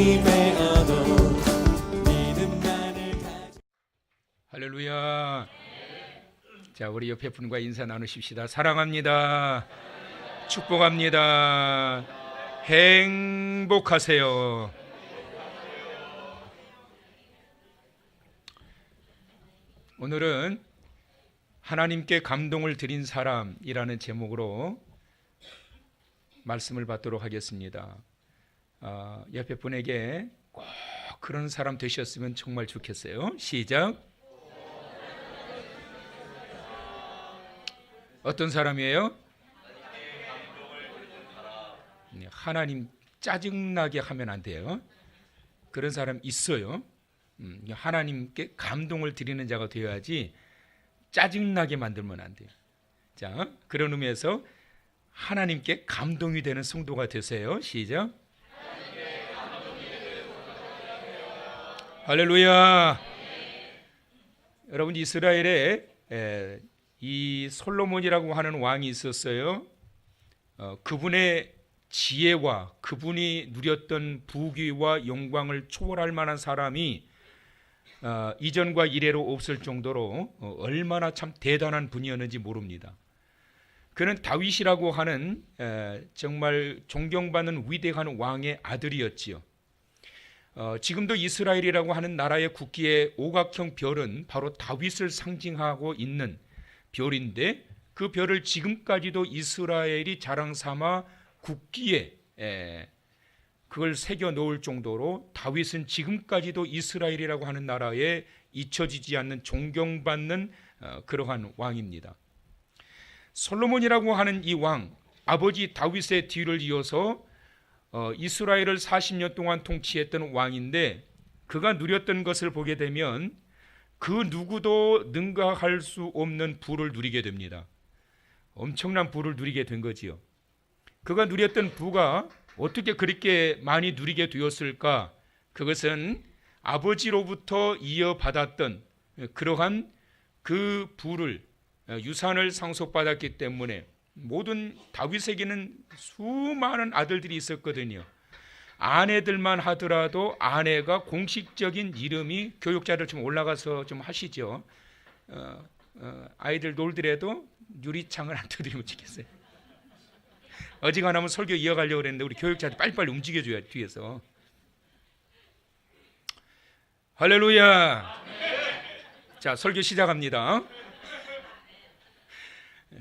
하나님의 언어 믿음만을 할렐루야. 자, 우리 옆에 분과 인사 나누십시다. 사랑합니다. 축복합니다. 행복하세요. 오늘은 하나님께 감동을 드린 사람이라는 제목으로 말씀을 받도록 하겠습니다. 옆에 분에게 꼭 그런 사람 되셨으면 정말 좋겠어요. 시작. 어떤 사람이에요? 하나님 짜증나게 하면 안 돼요. 그런 사람 있어요. 하나님께 감동을 드리는 자가 되어야지 짜증나게 만들면 안 돼요. 자, 그런 의미에서 하나님께 감동이 되는 성도가 되세요. 시작. 할렐루야. 여러분, 이스라엘에 이 솔로몬이라고 하는 왕이 있었어요. 그분의 지혜와 그분이 누렸던 부귀와 영광을 초월할 만한 사람이 이전과 이래로 없을 정도로 얼마나 참 대단한 분이었는지 모릅니다. 그는 다윗이라고 하는 정말 존경받는 위대한 왕의 아들이었지요. 지금도 이스라엘이라고 하는 나라의 국기의 오각형 별은 바로 다윗을 상징하고 있는 별인데, 그 별을 지금까지도 이스라엘이 자랑 삼아 국기에 그걸 새겨 놓을 정도로 다윗은 지금까지도 이스라엘이라고 하는 나라에 잊혀지지 않는 존경받는 그러한 왕입니다. 솔로몬이라고 하는 이 왕, 아버지 다윗의 뒤를 이어서 이스라엘을 40년 동안 통치했던 왕인데, 그가 누렸던 것을 보게 되면 그 누구도 능가할 수 없는 부를 누리게 됩니다. 엄청난 부를 누리게 된 거지요. 그가 누렸던 부가 어떻게 그렇게 많이 누리게 되었을까? 그것은 아버지로부터 이어받았던 그러한 그 부를, 유산을 상속받았기 때문에, 모든 다윗에게는 수많은 아들들이 있었거든요. 아내들만 하더라도 아내가 공식적인 이름이, 교육자들 좀 올라가서 좀 하시죠. 아이들 놀더라도 유리창을 안 두드리면 좋겠어요. 어지간하면 설교 이어가려고 그랬는데 우리 교육자들 빨리빨리 움직여줘야 뒤에서. 할렐루야. 자, 설교 시작합니다.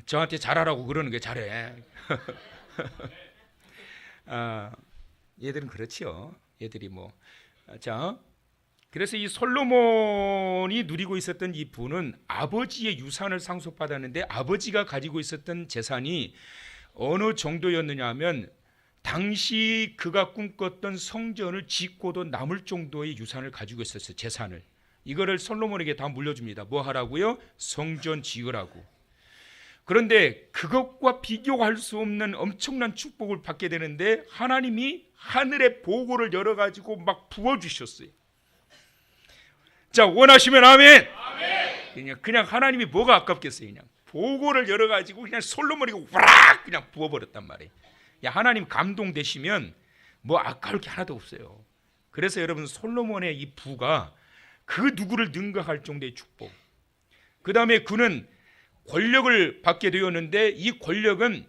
저한테 잘하라고 그러는 게 잘해. 얘들은 그렇지요. 얘들이 자, 그래서 이 솔로몬이 누리고 있었던 이 부는 아버지의 유산을 상속받았는데, 아버지가 가지고 있었던 재산이 어느 정도였느냐 하면 당시 그가 꿈꿨던 성전을 짓고도 남을 정도의 유산을 가지고 있었어요. 재산을. 이거를 솔로몬에게 다 물려줍니다. 뭐 하라고요? 성전 지으라고. 그런데 그것과 비교할 수 없는 엄청난 축복을 받게 되는데, 하나님이 하늘의 보고를 열어가지고 막 부어주셨어요. 자, 원하시면 아멘. 그냥 하나님이 뭐가 아깝겠어요. 그냥 보고를 열어가지고 그냥 솔로몬에게 와락 그냥 부어버렸단 말이에요. 야, 하나님 감동되시면 뭐 아까울 게 하나도 없어요. 그래서 여러분, 솔로몬의 이 부가 그 누구를 능가할 정도의 축복. 그 다음에 그는 권력을 받게 되었는데, 이 권력은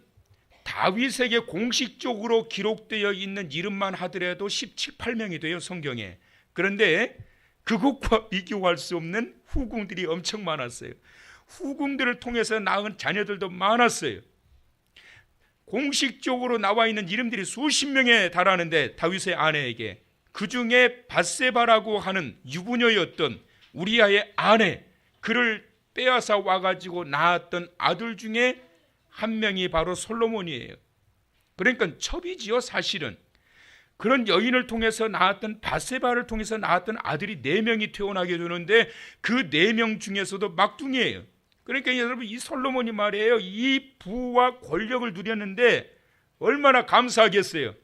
다윗에게 공식적으로 기록되어 있는 이름만 하더라도 17, 18명이 돼요, 성경에. 그런데 그것과 비교할 수 없는 후궁들이 엄청 많았어요. 후궁들을 통해서 낳은 자녀들도 많았어요. 공식적으로 나와 있는 이름들이 수십 명에 달하는데, 다윗의 아내에게, 그 중에 밧세바라고 하는 유부녀였던 우리아의 아내, 그를 빼앗아 와가지고 낳았던 아들 중에 한 명이 바로 솔로몬이에요. 그러니까 첩이지요, 사실은. 그런 여인을 통해서 낳았던, 밧세바를 통해서 낳았던 아들이 4명이 태어나게 되는데, 그 4명 중에서도 막둥이에요. 그러니까 여러분, 이 솔로몬이 말이에요, 이 부와 권력을 누렸는데 얼마나 감사하겠어요.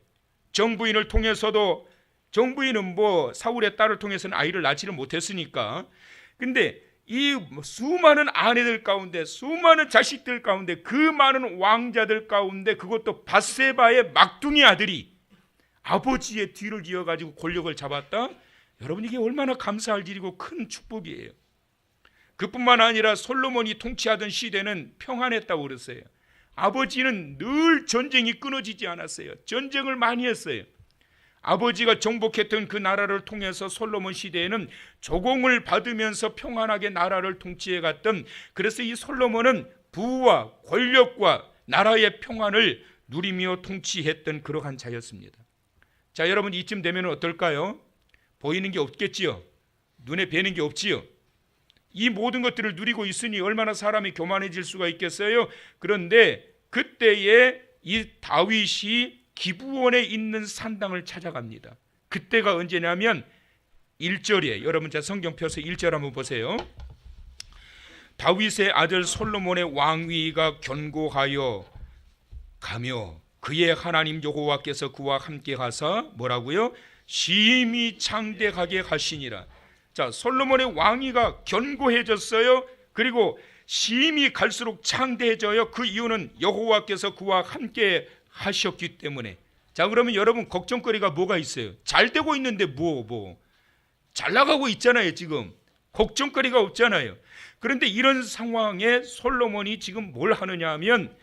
정부인을 통해서도, 정부인은 사울의 딸을 통해서는 아이를 낳지를 못했으니까. 근데 이 수많은 아내들 가운데, 수많은 자식들 가운데, 그 많은 왕자들 가운데, 그것도 밧세바의 막둥이 아들이 아버지의 뒤를 이어가지고 권력을 잡았다. 여러분, 이게 얼마나 감사할 일이고 큰 축복이에요. 그뿐만 아니라 솔로몬이 통치하던 시대는 평안했다고 그랬어요. 아버지는 늘 전쟁이 끊어지지 않았어요. 전쟁을 많이 했어요. 아버지가 정복했던 그 나라를 통해서 솔로몬 시대에는 조공을 받으면서 평안하게 나라를 통치해 갔던, 그래서 이 솔로몬은 부와 권력과 나라의 평안을 누리며 통치했던 그러한 자였습니다. 자, 여러분, 이쯤 되면 어떨까요? 보이는 게 없겠지요. 눈에 뵈는 게 없지요. 이 모든 것들을 누리고 있으니 얼마나 사람이 교만해질 수가 있겠어요? 그런데 그때에 이 다윗이 기브온에 있는 산당을 찾아갑니다. 그때가 언제냐면 1절에, 여러분 자 성경 펴서 1절 한번 보세요. 다윗의 아들 솔로몬의 왕위가 견고하여 가며 그의 하나님 여호와께서 그와 함께 가사 뭐라고요? 심히 창대하게 하시니라. 자, 솔로몬의 왕위가 견고해졌어요. 그리고 심히 갈수록 창대해져요. 그 이유는 여호와께서 그와 함께 하셨기 때문에. 자, 그러면 여러분 걱정거리가 뭐가 있어요? 잘 되고 있는데 잘 나가고 있잖아요. 지금 걱정거리가 없잖아요. 그런데 이런 상황에 솔로몬이 지금 뭘 하느냐 하면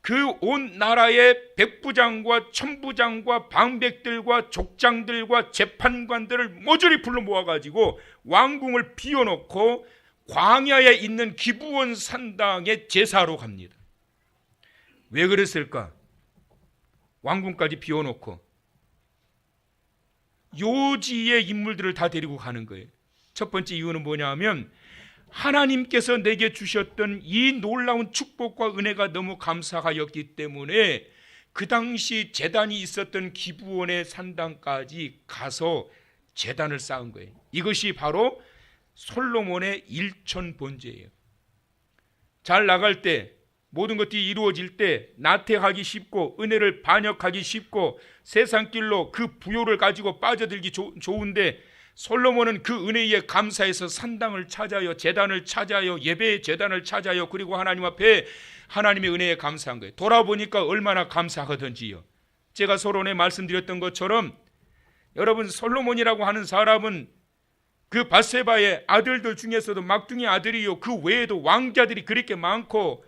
그 온 나라의 백부장과 천부장과 방백들과 족장들과 재판관들을 모조리 불러 모아가지고 왕궁을 비워놓고 광야에 있는 기브온 산당에 제사하러 갑니다. 왜 그랬을까? 왕궁까지 비워놓고 요지의 인물들을 다 데리고 가는 거예요. 첫 번째 이유는 뭐냐 하면 하나님께서 내게 주셨던 이 놀라운 축복과 은혜가 너무 감사하였기 때문에 그 당시 제단이 있었던 기브온의 산당까지 가서 제단을 쌓은 거예요. 이것이 바로 솔로몬의 일천 번제예요. 잘 나갈 때, 모든 것들이 이루어질 때 나태하기 쉽고 은혜를 반역하기 쉽고 세상길로 그 부요를 가지고 빠져들기 좋은데 솔로몬은 그 은혜에 감사해서 산당을 찾아요. 제단을 찾아요. 예배의 제단을 찾아요. 그리고 하나님 앞에 하나님의 은혜에 감사한 거예요. 돌아보니까 얼마나 감사하던지요. 제가 서론에 말씀드렸던 것처럼 여러분, 솔로몬이라고 하는 사람은 그 밧세바의 아들들 중에서도 막둥이 아들이요, 그 외에도 왕자들이 그렇게 많고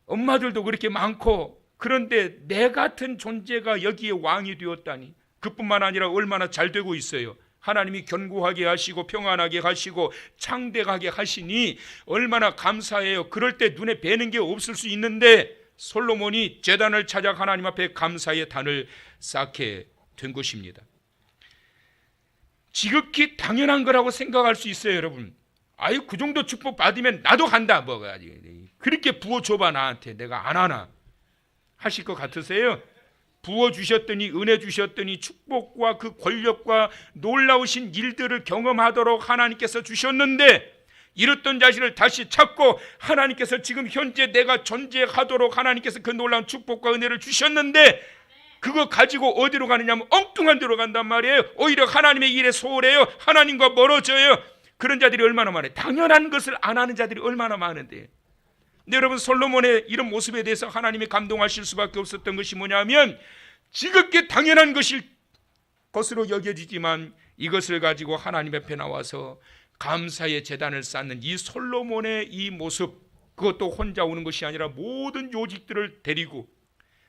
엄마들도 그렇게 많고, 그런데 내 같은 존재가 여기에 왕이 되었다니. 그뿐만 아니라 얼마나 잘 되고 있어요. 하나님이 견고하게 하시고 평안하게 하시고 창대하게 하시니 얼마나 감사해요. 그럴 때 눈에 뵈는 게 없을 수 있는데 솔로몬이 제단을 찾아 하나님 앞에 감사의 단을 쌓게 된 것입니다. 지극히 당연한 거라고 생각할 수 있어요. 여러분, 아유, 그 정도 축복 받으면 나도 간다, 뭐가 그렇게 부어줘봐 나한테, 내가 안 하나 하실 것 같으세요? 부어주셨더니, 은혜 주셨더니 축복과 그 권력과 놀라우신 일들을 경험하도록 하나님께서 주셨는데, 잃었던 자신을 다시 찾고 하나님께서 지금 현재 내가 존재하도록 하나님께서 그 놀라운 축복과 은혜를 주셨는데 그거 가지고 어디로 가느냐면 엉뚱한 데로 간단 말이에요. 오히려 하나님의 일에 소홀해요. 하나님과 멀어져요. 그런 자들이 얼마나 많아요. 당연한 것을 안 하는 자들이 얼마나 많은데. 근데 여러분, 솔로몬의 이런 모습에 대해서 하나님이 감동하실 수밖에 없었던 것이 뭐냐면 지극히 당연한 것으로 여겨지지만 이것을 가지고 하나님 앞에 나와서 감사의 제단을 쌓는 이 솔로몬의 이 모습, 그것도 혼자 오는 것이 아니라 모든 요직들을 데리고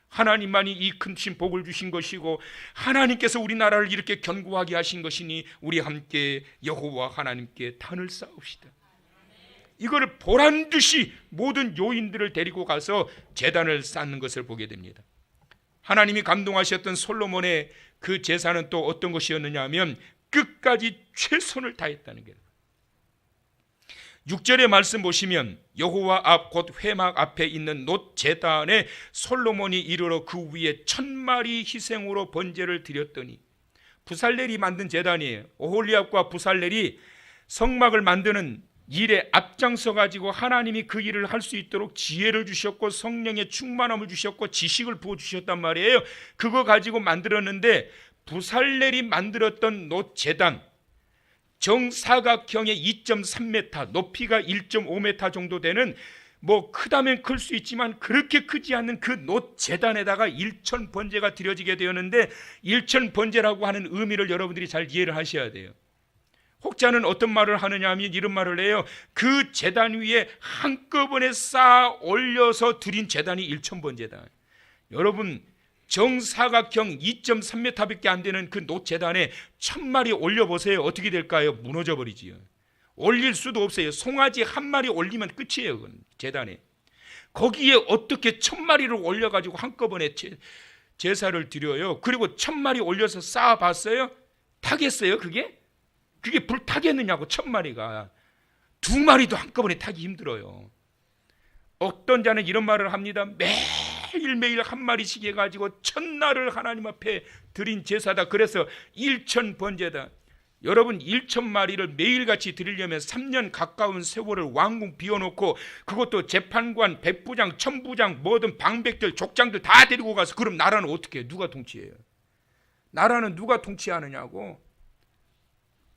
하나님만이 이 큰신 복을 주신 것이고 하나님께서 우리나라를 이렇게 견고하게 하신 것이니 우리 함께 여호와 하나님께 단을 쌓읍시다. 이거를 보란듯이 모든 요인들을 데리고 가서 제단을 쌓는 것을 보게 됩니다. 하나님이 감동하셨던 솔로몬의 그 제사는 또 어떤 것이었느냐 하면 끝까지 최선을 다했다는 거예요. 6절의 말씀 보시면 여호와 앞 곧 회막 앞에 있는 놋 제단에 솔로몬이 이르러 그 위에 1000마리 희생으로 번제를 드렸더니, 부살렐이 만든 제단이에요. 오홀리압과 부살렐이 성막을 만드는 일에 앞장서 가지고 하나님이 그 일을 할 수 있도록 지혜를 주셨고 성령의 충만함을 주셨고 지식을 부어 주셨단 말이에요. 그거 가지고 만들었는데 부살렐이 만들었던 놋 제단, 정사각형의 2.3m, 높이가 1.5m 정도 되는 뭐 크다면 클 수 있지만 그렇게 크지 않는 그 놋 제단에다가 일천 번제가 드려지게 되었는데, 일천 번제라고 하는 의미를 여러분들이 잘 이해를 하셔야 돼요. 혹자는 어떤 말을 하느냐 하면 이런 말을 해요. 그 제단 위에 한꺼번에 쌓아 올려서 드린 제단이 일천 번제다. 여러분, 정사각형 2.3m밖에 안 되는 그 놋 제단에 1000마리 올려보세요. 어떻게 될까요? 무너져 버리지요. 올릴 수도 없어요. 송아지 한 마리 올리면 끝이에요. 그건 제단에. 거기에 어떻게 1000마리를 올려가지고 한꺼번에 제사를 드려요? 그리고 1000마리 올려서 쌓아봤어요? 타겠어요? 그게 불 타겠느냐고. 1000마리가 2마리도 한꺼번에 타기 힘들어요. 어떤 자는 이런 말을 합니다. 매일매일 한 마리씩 해가지고 첫날을 하나님 앞에 드린 제사다. 그래서 1000 번제다. 여러분, 1000마리를 매일같이 드리려면 3년 가까운 세월을 왕궁 비워놓고, 그것도 재판관, 백부장, 천부장, 뭐든 방백들, 족장들 다 데리고 가서, 그럼 나라는 어떻게 해요? 누가 통치해요? 나라는 누가 통치하느냐고.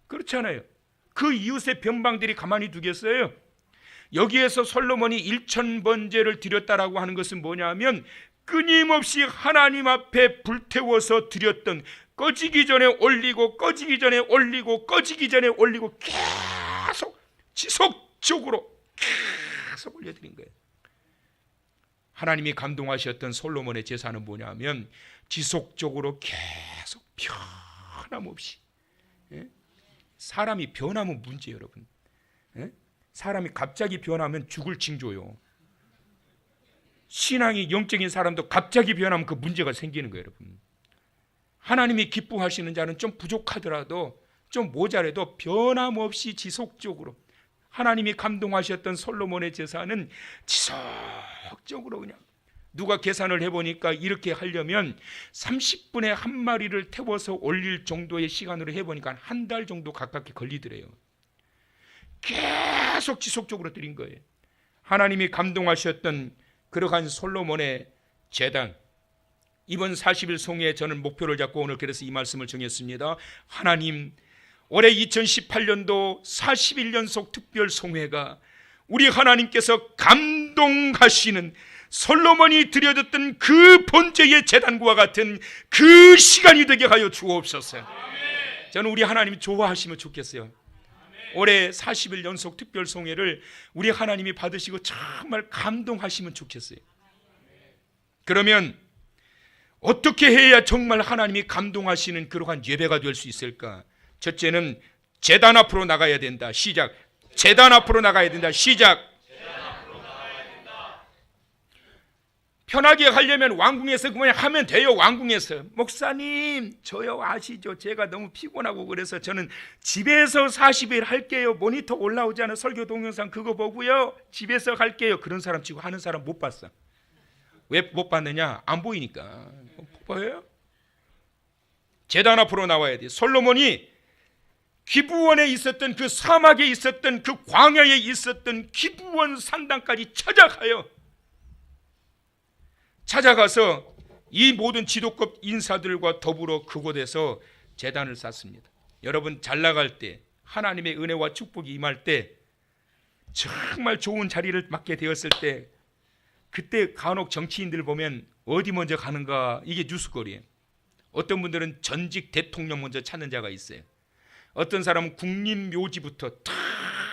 그렇잖아요. 그 이웃의 변방들이 가만히 두겠어요? 여기에서 솔로몬이 1000 번제를 드렸다라고 하는 것은 뭐냐면, 끊임없이 하나님 앞에 불태워서 드렸던, 꺼지기 전에 올리고 꺼지기 전에 올리고 꺼지기 전에 올리고 계속 지속적으로 계속 올려드린 거예요. 하나님이 감동하셨던 솔로몬의 제사는 뭐냐면, 지속적으로 계속 변함없이. 사람이 변하면 문제예요, 여러분. 사람이 갑자기 변하면 죽을 징조요. 신앙이 영적인 사람도 갑자기 변하면 그 문제가 생기는 거예요, 여러분. 하나님이 기뻐하시는 자는 좀 부족하더라도, 좀 모자라도 변함없이 지속적으로, 하나님이 감동하셨던 솔로몬의 제사는 지속적으로, 그냥 누가 계산을 해보니까 이렇게 하려면 30분에 한 마리를 태워서 올릴 정도의 시간으로 해보니까 한 달 정도 가깝게 걸리더래요. 계속 지속적으로 드린 거예요. 하나님이 감동하셨던 그러한 솔로몬의 제단, 이번 40일 송회에 저는 목표를 잡고 오늘 그래서 이 말씀을 정했습니다. 하나님, 올해 2018년도 41연속 특별 송회가 우리 하나님께서 감동하시는 솔로몬이 드려졌던 그 번제의 제단과 같은 그 시간이 되게 하여 주옵소서. 저는 우리 하나님이 좋아하시면 좋겠어요. 올해 40일 연속 특별 송회를 우리 하나님이 받으시고 정말 감동하시면 좋겠어요. 그러면 어떻게 해야 정말 하나님이 감동하시는 그러한 예배가 될 수 있을까? 첫째는 제단 앞으로 나가야 된다. 시작. 제단 앞으로 나가야 된다. 시작. 편하게 하려면 왕궁에서 그냥 하면 돼요. 왕궁에서. 목사님, 저요 아시죠? 제가 너무 피곤하고 그래서 저는 집에서 40일 할게요. 모니터 올라오잖아요. 설교 동영상 그거 보고요. 집에서 할게요. 그런 사람 치고 하는 사람 못 봤어. 왜 못 봤느냐? 안 보이니까. 보여요? 제단 앞으로 나와야 돼. 솔로몬이 기브원에 있었던 그 사막에 있었던 그 광야에 있었던 기브원 산당까지 찾아가서 이 모든 지도급 인사들과 더불어 그곳에서 제단을 쌓습니다. 여러분, 잘 나갈 때, 하나님의 은혜와 축복이 임할 때, 정말 좋은 자리를 맡게 되었을 때, 그때 간혹 정치인들 보면 어디 먼저 가는가, 이게 뉴스거리예요. 어떤 분들은 전직 대통령 먼저 찾는 자가 있어요. 어떤 사람은 국립묘지부터 탁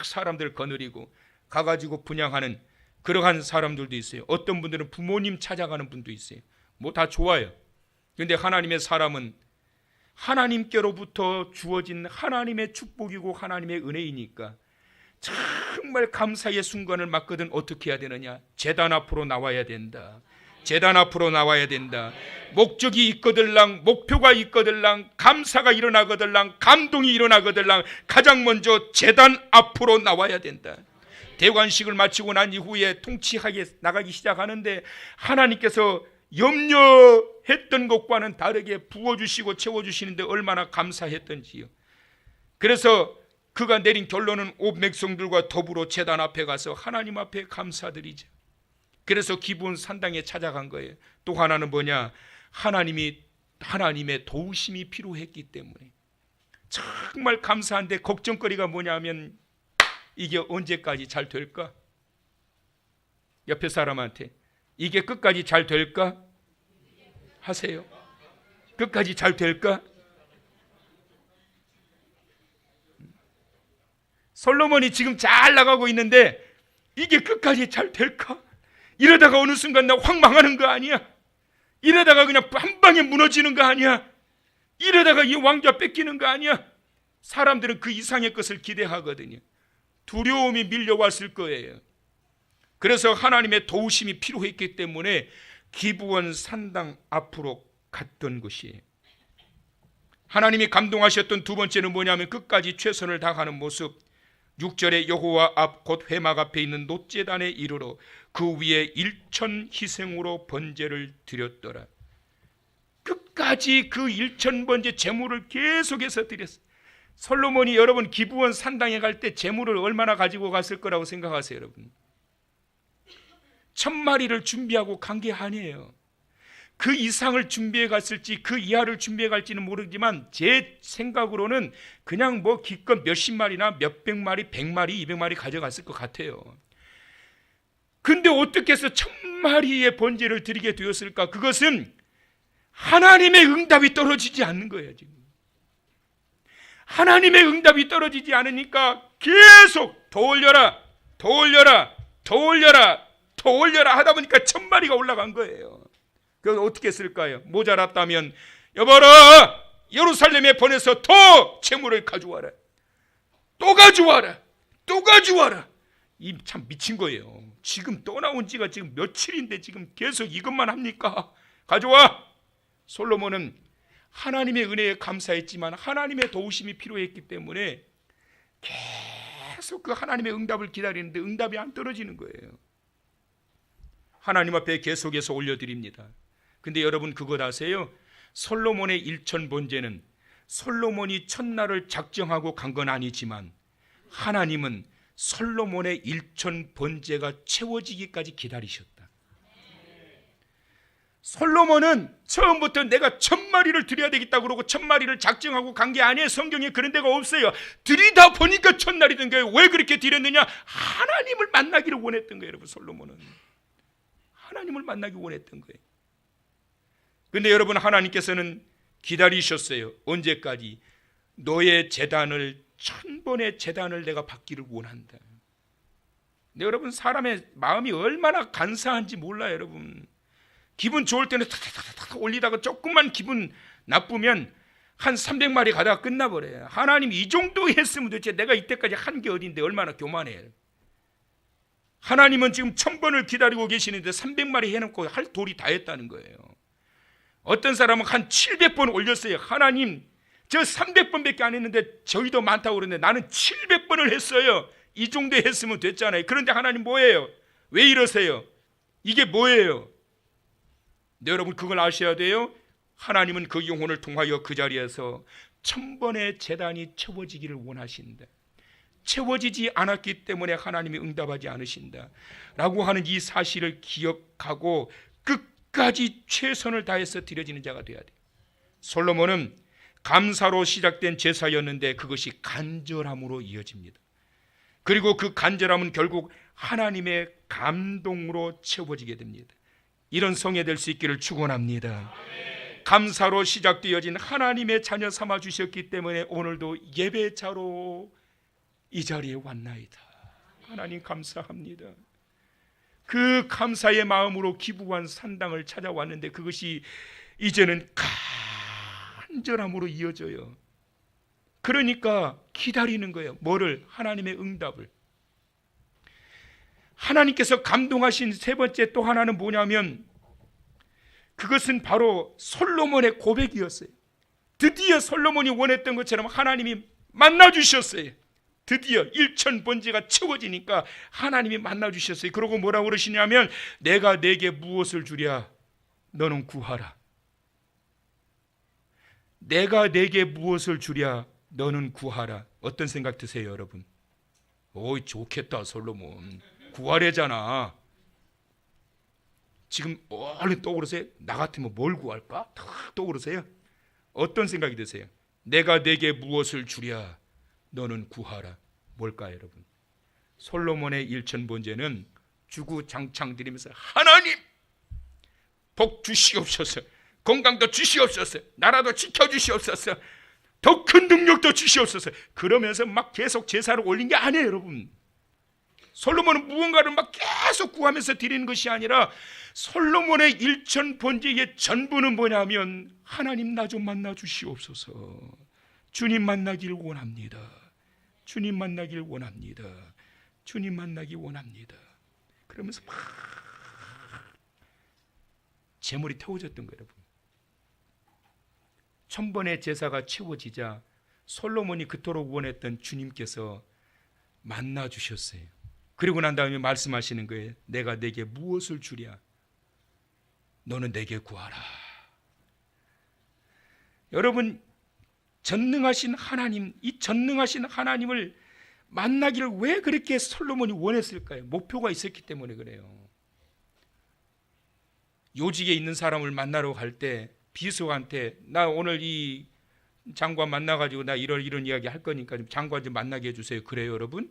사람들 거느리고 가가지고 분양하는 그러한 사람들도 있어요. 어떤 분들은 부모님 찾아가는 분도 있어요. 뭐 다 좋아요. 그런데 하나님의 사람은 하나님께로부터 주어진 하나님의 축복이고 하나님의 은혜이니까 정말 감사의 순간을 맞거든 어떻게 해야 되느냐? 제단 앞으로 나와야 된다. 제단 앞으로 나와야 된다. 목적이 있거들랑, 목표가 있거들랑, 감사가 일어나거들랑, 감동이 일어나거들랑 가장 먼저 제단 앞으로 나와야 된다. 대관식을 마치고 난 이후에 통치하게 나가기 시작하는데 하나님께서 염려했던 것과는 다르게 부어주시고 채워주시는데 얼마나 감사했던지요. 그래서 그가 내린 결론은 온 백성들과 더불어 제단 앞에 가서 하나님 앞에 감사드리자. 그래서 기브온 산당에 찾아간 거예요. 또 하나는 뭐냐? 하나님의 도우심이 필요했기 때문에. 정말 감사한데 걱정거리가 뭐냐면 이게 언제까지 잘 될까? 옆에 사람한테 이게 끝까지 잘 될까? 하세요. 끝까지 잘 될까? 솔로몬이 지금 잘 나가고 있는데 이게 끝까지 잘 될까? 이러다가 어느 순간 나 확 망하는 거 아니야? 이러다가 그냥 한 방에 무너지는 거 아니야? 이러다가 이 왕좌 뺏기는 거 아니야? 사람들은 그 이상의 것을 기대하거든요. 두려움이 밀려왔을 거예요. 그래서 하나님의 도우심이 필요했기 때문에 기브온 산당 앞으로 갔던 것이에요. 하나님이 감동하셨던 두 번째는 뭐냐면 끝까지 최선을 다하는 모습. 6절에 여호와 앞 곧 회막 앞에 있는 놋제단에 이르러 그 위에 1천 희생으로 번제를 드렸더라. 끝까지 그 1천 번제 제물을 계속해서 드렸어요. 솔로몬이 여러분 기브온 산당에 갈 때 제물을 얼마나 가지고 갔을 거라고 생각하세요, 여러분? 1000마리를 준비하고 간 게 아니에요. 그 이상을 준비해 갔을지 그 이하를 준비해 갈지는 모르지만 제 생각으로는 그냥 뭐 기껏 몇십 마리나 몇백 마리, 100마리, 200마리 가져갔을 것 같아요. 근데 어떻게 해서 1000마리의 번제를 드리게 되었을까? 그것은 하나님의 응답이 떨어지지 않는 거예요. 지금 하나님의 응답이 떨어지지 않으니까 계속 더 올려라, 더 올려라, 더 올려라, 더 올려라 하다 보니까 1000마리가 올라간 거예요. 그건 어떻게 했을까요? 모자랐다면 여봐라, 예루살렘에 보내서 더 재물을 가져와라, 또 가져와라, 또 가져와라. 이 참 미친 거예요. 지금 떠나온 지가 지금 며칠인데 지금 계속 이것만 합니까? 가져와. 솔로몬은 하나님의 은혜에 감사했지만 하나님의 도우심이 필요했기 때문에 계속 그 하나님의 응답을 기다리는데 응답이 안 떨어지는 거예요. 하나님 앞에 계속해서 올려드립니다. 근데 여러분 그것 아세요? 솔로몬의 1천 번제는 솔로몬이 첫날을 작정하고 간 건 아니지만 하나님은 솔로몬의 1천 번제가 채워지기까지 기다리셨다. 솔로몬은 처음부터 내가 1000마리를 드려야 되겠다 그러고 1000마리를 작정하고 간 게 아니에요. 성경에 그런 데가 없어요. 드리다 보니까 1000날이 된 거예요. 왜 그렇게 드렸느냐? 하나님을 만나기를 원했던 거예요. 여러분, 솔로몬은 하나님을 만나기 원했던 거예요. 근데 여러분, 하나님께서는 기다리셨어요. 언제까지? 너의 제단을 1000번의 제단을 내가 받기를 원한다. 근데 여러분, 사람의 마음이 얼마나 간사한지 몰라요. 여러분, 기분 좋을 때는 탁탁탁탁 올리다가 조금만 기분 나쁘면 한 300마리 가다가 끝나버려요. 하나님 이 정도 했으면 도대체 내가 이때까지 한 게 어딘데 얼마나 교만해요. 하나님은 지금 1000번을 기다리고 계시는데 300마리 해놓고 할 도리 다 했다는 거예요. 어떤 사람은 한 700번 올렸어요. 하나님 저 300번밖에 안 했는데 저희도 많다고 그러는데 나는 700번을 했어요. 이 정도 했으면 됐잖아요. 그런데 하나님 뭐예요? 왜 이러세요? 이게 뭐예요? 네, 여러분 그걸 아셔야 돼요. 하나님은 그 영혼을 통하여 그 자리에서 1000번의 제단이 채워지기를 원하신다. 채워지지 않았기 때문에 하나님이 응답하지 않으신다 라고 하는 이 사실을 기억하고 끝까지 최선을 다해서 드려지는 자가 되어야 돼요. 솔로몬은 감사로 시작된 제사였는데 그것이 간절함으로 이어집니다. 그리고 그 간절함은 결국 하나님의 감동으로 채워지게 됩니다. 이런 성회 될 수 있기를 축원합니다. 감사로 시작되어진 하나님의 자녀 삼아 주셨기 때문에 오늘도 예배자로 이 자리에 왔나이다. 하나님 감사합니다. 그 감사의 마음으로 기부한 산당을 찾아왔는데 그것이 이제는 간절함으로 이어져요. 그러니까 기다리는 거예요. 뭐를? 하나님의 응답을. 하나님께서 감동하신 세 번째 또 하나는 뭐냐면 그것은 바로 솔로몬의 고백이었어요. 드디어 솔로몬이 원했던 것처럼 하나님이 만나주셨어요. 드디어 1000번제가 채워지니까 하나님이 만나주셨어요. 그러고 뭐라고 그러시냐면 내가 네게 무엇을 주랴 너는 구하라. 내가 네게 무엇을 주랴 너는 구하라. 어떤 생각 드세요, 여러분? 오, 좋겠다. 솔로몬 구하래잖아. 지금 얼른 떠오르세요? 나 같으면 뭘 구할까? 탁 떠오르세요? 어떤 생각이 드세요? 내가 네게 무엇을 주랴 너는 구하라. 뭘까요, 여러분? 솔로몬의 1000번제는 주구장창 드리면서 하나님 복 주시옵소서, 건강도 주시옵소서, 나라도 지켜주시옵소서, 더 큰 능력도 주시옵소서. 그러면서 막 계속 제사를 올린 게 아니에요, 여러분. 솔로몬은 무언가를 막 계속 구하면서 드리는 것이 아니라 솔로몬의 일천 번제의 전부는 뭐냐면 하나님 나 좀 만나 주시옵소서. 주님 만나길 원합니다. 주님 만나길 원합니다. 주님 만나기 원합니다. 그러면서 막 제물이 태워졌던 거예요, 여러분. 1000번의 제사가 채워지자 솔로몬이 그토록 원했던 주님께서 만나 주셨어요. 그리고 난 다음에 말씀하시는 거예요. 내가 내게 무엇을 주랴? 너는 내게 구하라. 여러분, 전능하신 하나님, 이 전능하신 하나님을 만나기를 왜 그렇게 솔로몬이 원했을까요? 목표가 있었기 때문에 그래요. 요직에 있는 사람을 만나러 갈 때 비서한테 나 오늘 이 장관 만나가지고 나 이런 이야기 할 거니까 좀 장관 좀 만나게 해주세요. 그래요, 여러분?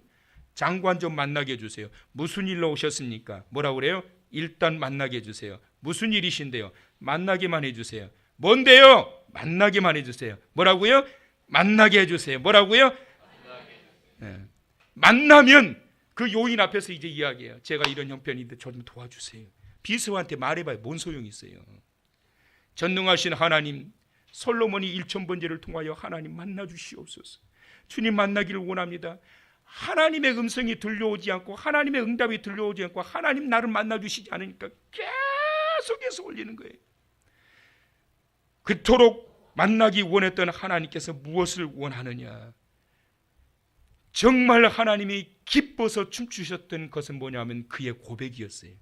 장관 좀 만나게 해주세요. 무슨 일로 오셨습니까? 뭐라고 그래요? 일단 만나게 해주세요. 무슨 일이신데요? 만나게만 해주세요. 뭔데요? 만나게만 해주세요. 뭐라고요? 만나게 해주세요. 뭐라고요? 네. 만나면 그 요인 앞에서 이제 이야기해요. 제가 이런 형편인데 저 좀 도와주세요. 비서한테 말해봐요. 뭔 소용이 있어요? 전능하신 하나님, 솔로몬이 1000번제를 통하여 하나님 만나 주시옵소서. 주님 만나기를 원합니다. 하나님의 음성이 들려오지 않고 하나님의 응답이 들려오지 않고 하나님 나를 만나 주시지 않으니까 계속해서 올리는 거예요. 그토록 만나기 원했던 하나님께서 무엇을 원하느냐? 정말 하나님이 기뻐서 춤추셨던 것은 뭐냐면 그의 고백이었어요.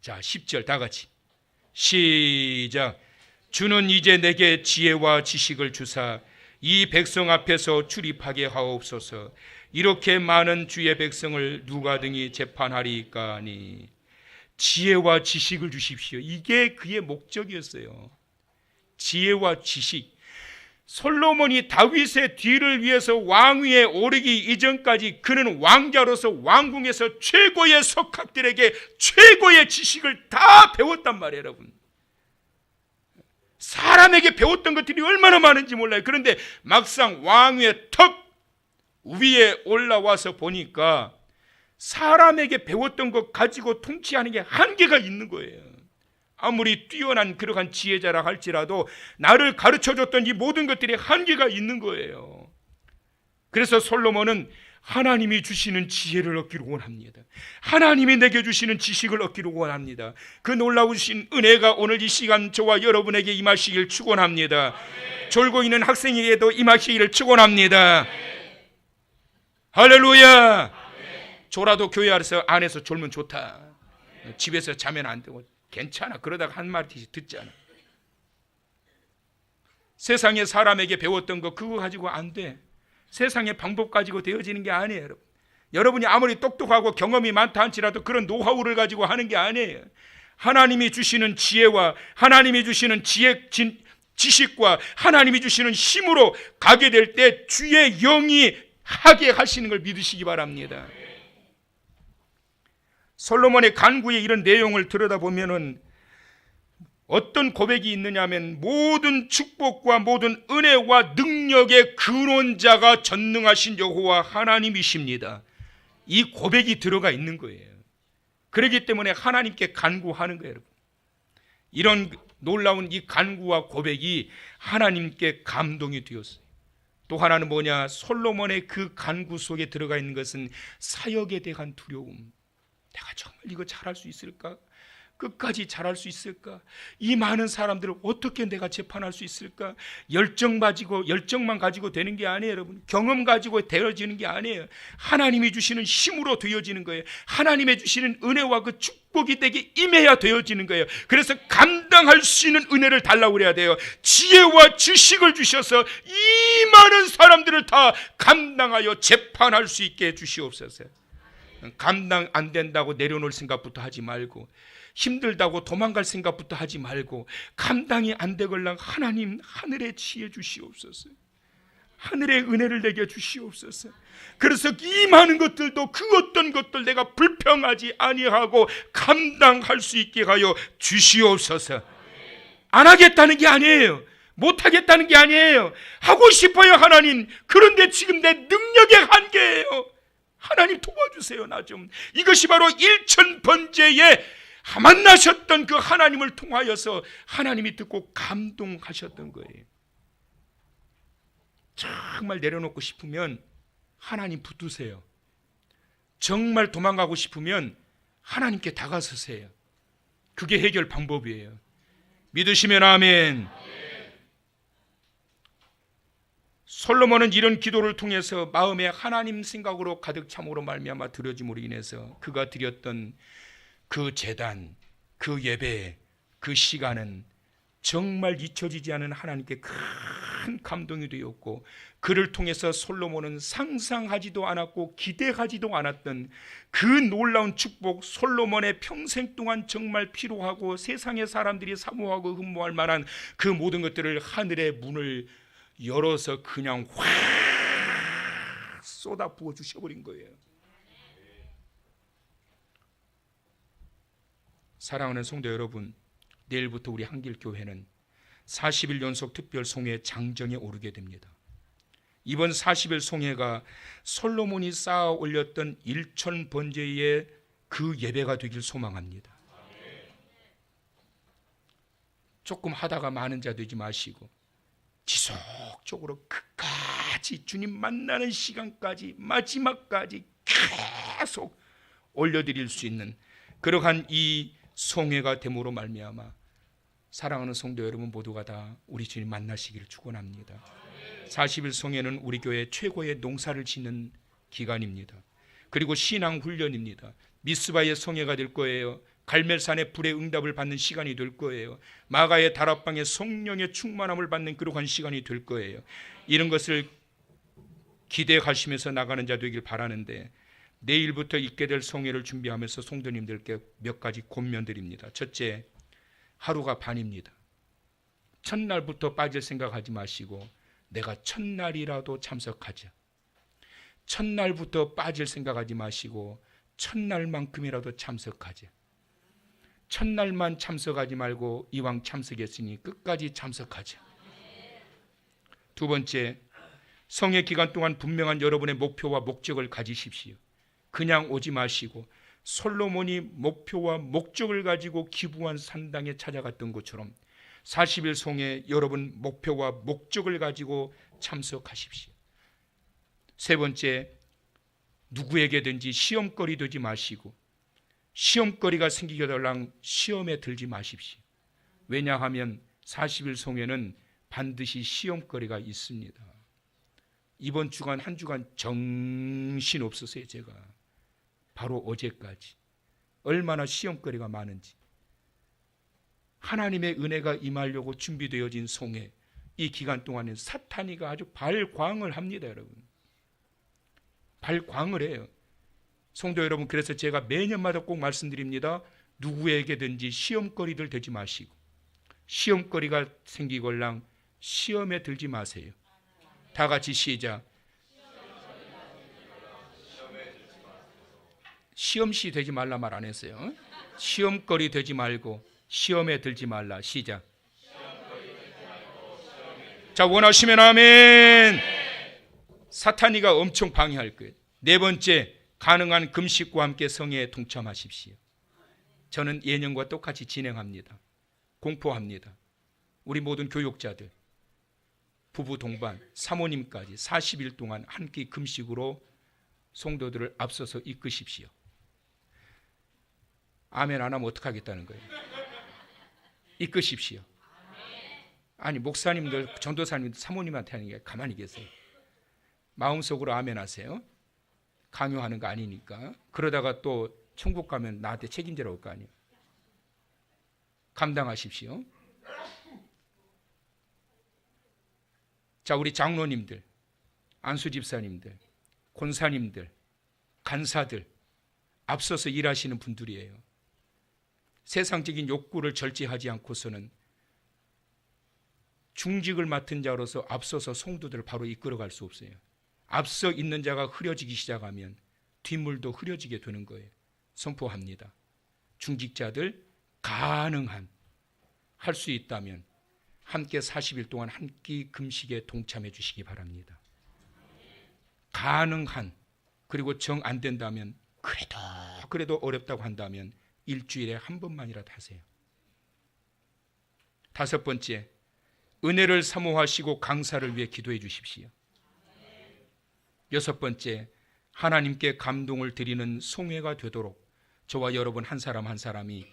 자, 10절 다 같이 시작. 주는 이제 내게 지혜와 지식을 주사 이 백성 앞에서 출입하게 하옵소서. 이렇게 많은 주의 백성을 누가 등이 재판하리까 하니. 지혜와 지식을 주십시오. 이게 그의 목적이었어요. 지혜와 지식. 솔로몬이 다윗의 뒤를 위해서 왕위에 오르기 이전까지 그는 왕자로서 왕궁에서 최고의 석학들에게 최고의 지식을 다 배웠단 말이에요, 여러분. 사람에게 배웠던 것들이 얼마나 많은지 몰라요. 그런데 막상 왕위의 턱 위에 올라와서 보니까 사람에게 배웠던 것 가지고 통치하는 게 한계가 있는 거예요. 아무리 뛰어난 그러한 지혜자라 할지라도 나를 가르쳐줬던 이 모든 것들이 한계가 있는 거예요. 그래서 솔로몬은 하나님이 주시는 지혜를 얻기를 원합니다. 하나님이 내게 주시는 지식을 얻기를 원합니다. 그 놀라우신 은혜가 오늘 이 시간 저와 여러분에게 임하시길 축원합니다. 졸고 있는 학생에게도 임하시기를 축원합니다. 할렐루야. 졸아도 교회 안에서 졸면 좋다. 집에서 자면 안 되고 괜찮아. 그러다가 한 마디씩 듣잖아. 세상에 사람에게 배웠던 거 그거 가지고 안 돼. 세상의 방법 가지고 되어지는 게 아니에요, 여러분. 여러분이 아무리 똑똑하고 경험이 많다 할지라도 그런 노하우를 가지고 하는 게 아니에요. 하나님이 주시는 지혜와 하나님이 주시는 지식과 하나님이 주시는 힘으로 가게 될 때 주의 영이 하게 하시는 걸 믿으시기 바랍니다. 솔로몬의 간구의 이런 내용을 들여다보면은 어떤 고백이 있느냐면 모든 축복과 모든 은혜와 능력의 근원자가 전능하신 여호와 하나님이십니다. 이 고백이 들어가 있는 거예요. 그렇기 때문에 하나님께 간구하는 거예요, 여러분. 이런 놀라운 이 간구와 고백이 하나님께 감동이 되었어요. 또 하나는 뭐냐? 솔로몬의 그 간구 속에 들어가 있는 것은 사역에 대한 두려움. 내가 정말 이거 잘할 수 있을까? 끝까지 잘할 수 있을까? 이 많은 사람들을 어떻게 내가 재판할 수 있을까? 열정만 가지고 되는 게 아니에요, 여러분. 경험 가지고 되어지는 게 아니에요. 하나님이 주시는 힘으로 되어지는 거예요. 하나님의 주시는 은혜와 그 축복이 되게 임해야 되어지는 거예요. 그래서 감당할 수 있는 은혜를 달라고 그래야 돼요. 지혜와 지식을 주셔서 이 많은 사람들을 다 감당하여 재판할 수 있게 해주시옵소서. 감당 안 된다고 내려놓을 생각부터 하지 말고, 힘들다고 도망갈 생각부터 하지 말고, 감당이 안 되걸랑 하나님 하늘에 지혜 주시옵소서. 하늘의 은혜를 내게 주시옵소서. 그래서 이 많은 것들도 그 어떤 것들 내가 불평하지 아니하고 감당할 수 있게 하여 주시옵소서. 안 하겠다는 게 아니에요. 못 하겠다는 게 아니에요. 하고 싶어요, 하나님. 그런데 지금 내 능력의 한계예요. 하나님 도와주세요, 나 좀. 이것이 바로 일천번제에 만나셨던 그 하나님을 통하여서 하나님이 듣고 감동하셨던 거예요. 정말 내려놓고 싶으면 하나님 붙드세요. 정말 도망가고 싶으면 하나님께 다가서세요. 그게 해결 방법이에요. 믿으시면 아멘. 솔로몬은 이런 기도를 통해서 마음에 하나님 생각으로 가득 참으로 말미암아 드려짐으로 인해서 그가 드렸던 그 제단, 그 예배, 그 시간은 정말 잊혀지지 않은 하나님께 큰 감동이 되었고, 그를 통해서 솔로몬은 상상하지도 않았고 기대하지도 않았던 그 놀라운 축복, 솔로몬의 평생 동안 정말 필요하고 세상의 사람들이 사모하고 흠모할 만한 그 모든 것들을 하늘의 문을 열어서 그냥 확 쏟아 부어 주셔버린 거예요. 사랑하는 성도 여러분, 내일부터 우리 한길교회는 40일 연속 특별 송회 장정에 오르게 됩니다. 이번 40일 송회가 솔로몬이 쌓아 올렸던 일천번제의 그 예배가 되길 소망합니다. 조금 하다가 많은 자 되지 마시고 지속적으로 끝까지 주님 만나는 시간까지 마지막까지 계속 올려드릴 수 있는 그러한 이 송회가 됨으로 말미암아 사랑하는 성도 여러분 모두가 다 우리 주님 만나시기를 축원합니다. 40일 송회는 우리 교회 최고의 농사를 짓는 기간입니다. 그리고 신앙 훈련입니다. 미스바의 송회가 될 거예요. 갈멜산의 불의 응답을 받는 시간이 될 거예요. 마가의 다락방의 성령의 충만함을 받는 그러한 시간이 될 거예요. 이런 것을 기대하시면서 나가는 자 되길 바라는데, 내일부터 있게 될 송회를 준비하면서 성도님들께 몇 가지 권면드립니다. 첫째, 하루가 반입니다. 첫날부터 빠질 생각하지 마시고 내가 첫날이라도 참석하자. 첫날부터 빠질 생각하지 마시고 첫날만큼이라도 참석하자. 첫날만 참석하지 말고 이왕 참석했으니 끝까지 참석하자. 두 번째, 성회 기간 동안 분명한 여러분의 목표와 목적을 가지십시오. 그냥 오지 마시고 솔로몬이 목표와 목적을 가지고 기부한 산당에 찾아갔던 것처럼 40일 송회 여러분 목표와 목적을 가지고 참석하십시오. 세 번째, 누구에게든지 시험거리 되지 마시고 시험거리가 생기려달랑 시험에 들지 마십시오. 왜냐하면 40일 송회는 반드시 시험거리가 있습니다. 이번 주간 한 주간 정신 없었어요. 제가 바로 어제까지 얼마나 시험거리가 많은지. 하나님의 은혜가 임하려고 준비되어진 송회, 이 기간 동안에 사탄이가 아주 발광을 합니다. 여러분, 발광을 해요. 성도 여러분, 그래서 제가 매년마다 꼭 말씀드립니다. 누구에게든지 시험거리들 되지 마시고 시험거리가 생기걸랑 시험에 들지 마세요. 다 같이 시작. 시험시 되지 말라 말 안 했어요. 시험거리 되지 말고 시험에 들지 말라. 시작. 자, 원하시면 아멘. 사탄이가 엄청 방해할 거예요. 네 번째, 가능한 금식과 함께 성회에 동참하십시오. 저는 예년과 똑같이 진행합니다. 공포합니다. 우리 모든 교육자들, 부부 동반, 사모님까지 40일 동안 한 끼 금식으로 성도들을 앞서서 이끄십시오. 아멘 안 하면 어떡하겠다는 거예요? 이끄십시오. 아니, 목사님들, 전도사님들, 사모님한테 하는 게 가만히 계세요. 마음속으로 아멘 하세요. 강요하는 거 아니니까. 그러다가 또 천국 가면 나한테 책임지러 올 거 아니에요. 감당하십시오. 자, 우리 장로님들, 안수 집사님들, 권사님들, 간사들, 앞서서 일하시는 분들이에요. 세상적인 욕구를 절제하지 않고서는 중직을 맡은 자로서 앞서서 성도들을 바로 이끌어갈 수 없어요. 앞서 있는 자가 흐려지기 시작하면 뒷물도 흐려지게 되는 거예요. 선포합니다. 중직자들 가능한 할 수 있다면 함께 40일 동안 한 끼 금식에 동참해 주시기 바랍니다. 가능한, 그리고 정 안 된다면 그래도 어렵다고 한다면 일주일에 한 번만이라도 하세요. 5번째, 은혜를 사모하시고 강사를 위해 기도해 주십시오. 6번째, 하나님께 감동을 드리는 송회가 되도록 저와 여러분 한 사람 한 사람이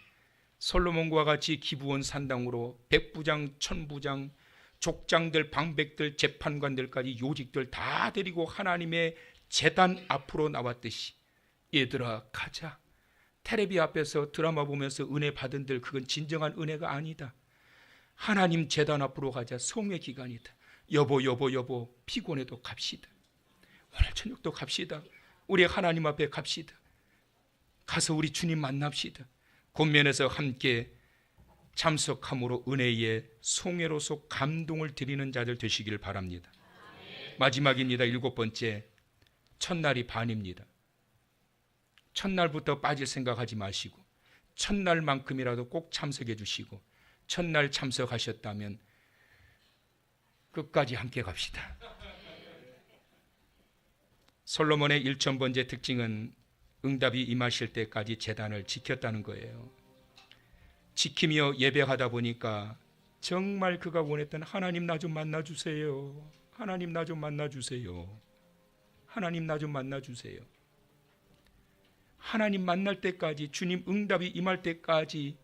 솔로몬과 같이 기부원 산당으로 백부장, 천부장, 족장들, 방백들, 재판관들까지 요직들 다 데리고 하나님의 제단 앞으로 나왔듯이, 얘들아 가자, 텔레비 앞에서 드라마 보면서 은혜 받은들 그건 진정한 은혜가 아니다. 하나님 제단 앞으로 가자. 송회 기간이다. 여보 피곤해도 갑시다. 오늘 저녁도 갑시다. 우리 하나님 앞에 갑시다. 가서 우리 주님 만납시다. 권면에서 함께 참석함으로 은혜의 송회로서 감동을 드리는 자들 되시길 바랍니다. 마지막입니다. 7번째, 첫날이 반입니다. 첫날부터 빠질 생각하지 마시고 첫날만큼이라도 꼭 참석해 주시고, 첫날 참석하셨다면 끝까지 함께 갑시다. 솔로몬의 1000번째 특징은 응답이 임하실 때까지 제단을 지켰다는 거예요. 지키며 예배하다 보니까 정말 그가 원했던 하나님 나 좀 만나주세요. 하나님 나 좀 만나주세요. 하나님 나 좀 만나주세요. 하나님 만날 때까지, 주님 응답이 임할 때까지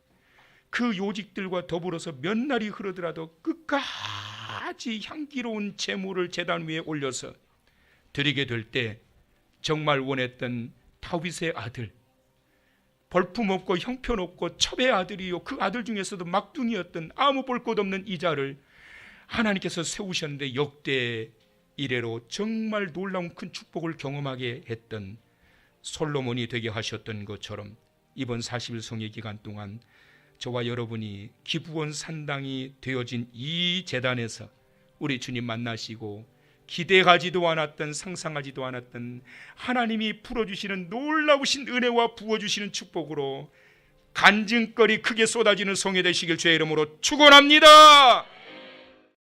그 요직들과 더불어서 몇 날이 흐르더라도 끝까지 향기로운 제물을 제단 위에 올려서 드리게 될 때 정말 원했던 다윗의 아들, 벌품없고 형편없고 첩의 아들이요, 그 아들 중에서도 막둥이였던 아무 볼 것 없는 이자를 하나님께서 세우셨는데 역대 이래로 정말 놀라운 큰 축복을 경험하게 했던 솔로몬이 되게 하셨던 것처럼 이번 40일 성회 기간 동안 저와 여러분이 기부원 산당이 되어진 이 제단에서 우리 주님 만나시고 기대하지도 않았던, 상상하지도 않았던 하나님이 풀어주시는 놀라우신 은혜와 부어주시는 축복으로 간증거리 크게 쏟아지는 성회 되시길 주의 이름으로 축원합니다.